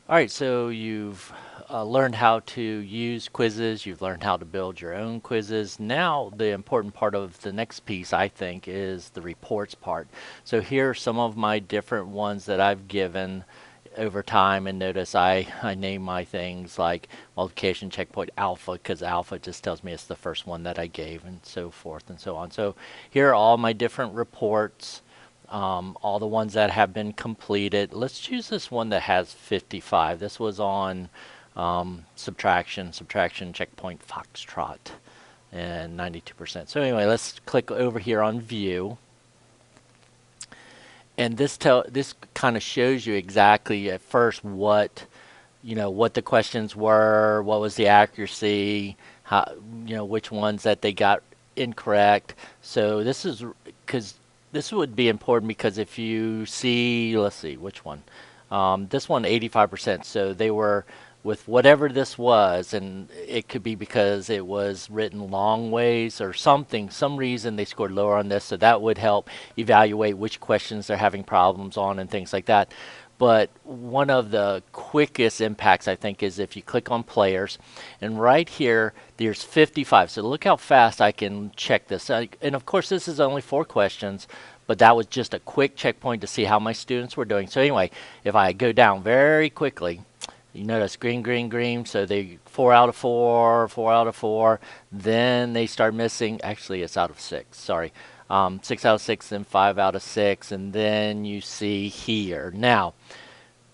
All right, so you've learned how to use quizzes, you've learned how to build your own quizzes. Now, the important part of the next piece, I think, is the reports part. So here are some of my different ones that I've given over time, and notice I name my things like multiplication checkpoint alpha because alpha just tells me it's the first one that I gave, and so forth and so on. So here are all my different reports, all the ones that have been completed. Let's choose this one that has 55. This was on subtraction checkpoint foxtrot, and 92%. So anyway, let's click over here on view. And this kind of shows you exactly at first what what the questions were, what was the accuracy, how which ones that they got incorrect. So this is because this would be important because if you see, let's see which one, this one 85%. So they were with whatever this was, and it could be because it was written long ways or something, some reason they scored lower on this. So that would help evaluate which questions they're having problems on and things like that. But one of the quickest impacts, I think, is if you click on players, and right here, there's 55. So look how fast I can check this. And of course, this is only 4 questions, but that was just a quick checkpoint to see how my students were doing. So anyway, if I go down very quickly, you notice green, green, green. So they 4 out of 4, 4 out of 4. Then they start missing. Actually, it's out of 6. Sorry. 6 out of 6, then 5 out of 6, and then you see here. Now,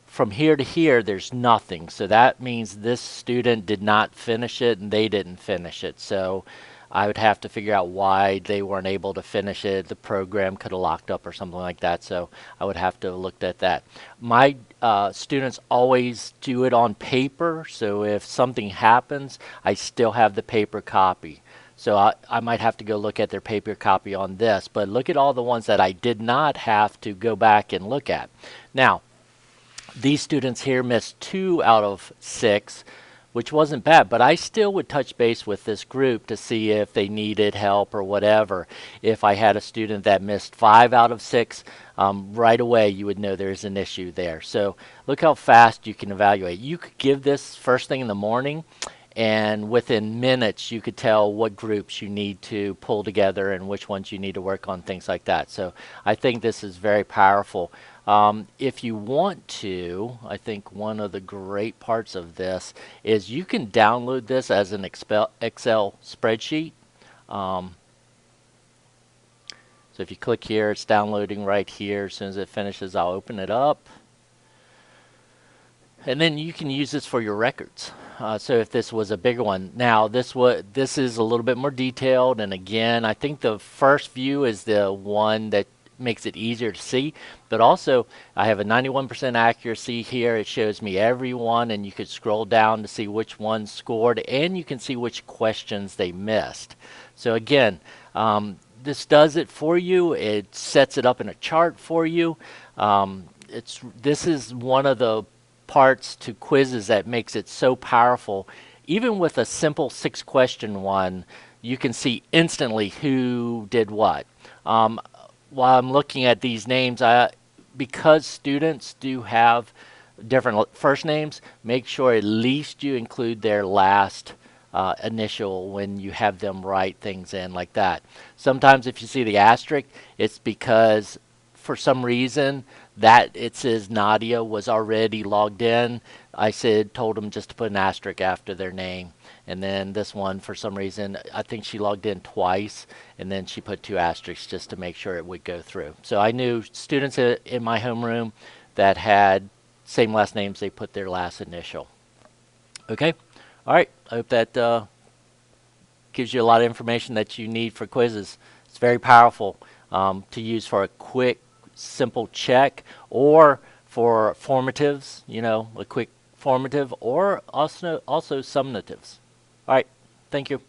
from here to here, there's nothing. So that means this student did not finish it, and they didn't finish it. So I would have to figure out why they weren't able to finish it. The program could have locked up or something like that. So I would have to have looked at that. My students always do it on paper. So if something happens, I still have the paper copy. So I might have to go look at their paper copy on this, but look at all the ones that I did not have to go back and look at. Now, these students here missed 2 out of 6, which wasn't bad, but I still would touch base with this group to see if they needed help or whatever. If I had a student that missed 5 out of 6, right away you would know there's an issue there. So look how fast you can evaluate. You could give this first thing in the morning, and within minutes you could tell what groups you need to pull together and which ones you need to work on, things like that. So I think this is very powerful. If you want to, I think one of the great parts of this is you can download this as an Excel spreadsheet. So if you click here, it's downloading right here. As soon as it finishes, I'll open it up. And then you can use this for your records. So if this was a bigger one, now this is a little bit more detailed. And again, I think the first view is the one that makes it easier to see. But also, I have a 91% accuracy here. It shows me every one, and you could scroll down to see which ones scored, and you can see which questions they missed. So again, this does it for you. It sets it up in a chart for you. This is one of the parts to quizzes that makes it so powerful. Even with a simple 6-question one, you can see instantly who did what. While I'm looking at these names, because students do have different first names, make sure at least you include their last initial when you have them write things in like that. Sometimes if you see the asterisk, it's because for some reason that it says Nadia was already logged in. I told them just to put an asterisk after their name. And then this one, for some reason, I think she logged in twice, and then she put 2 asterisks just to make sure it would go through. So I knew students in my homeroom that had same last names, they put their last initial. Okay? All right. I hope that gives you a lot of information that you need for quizzes. It's very powerful to use for a quick, simple check, or for formatives, a quick formative, or also summatives. All right. Thank you.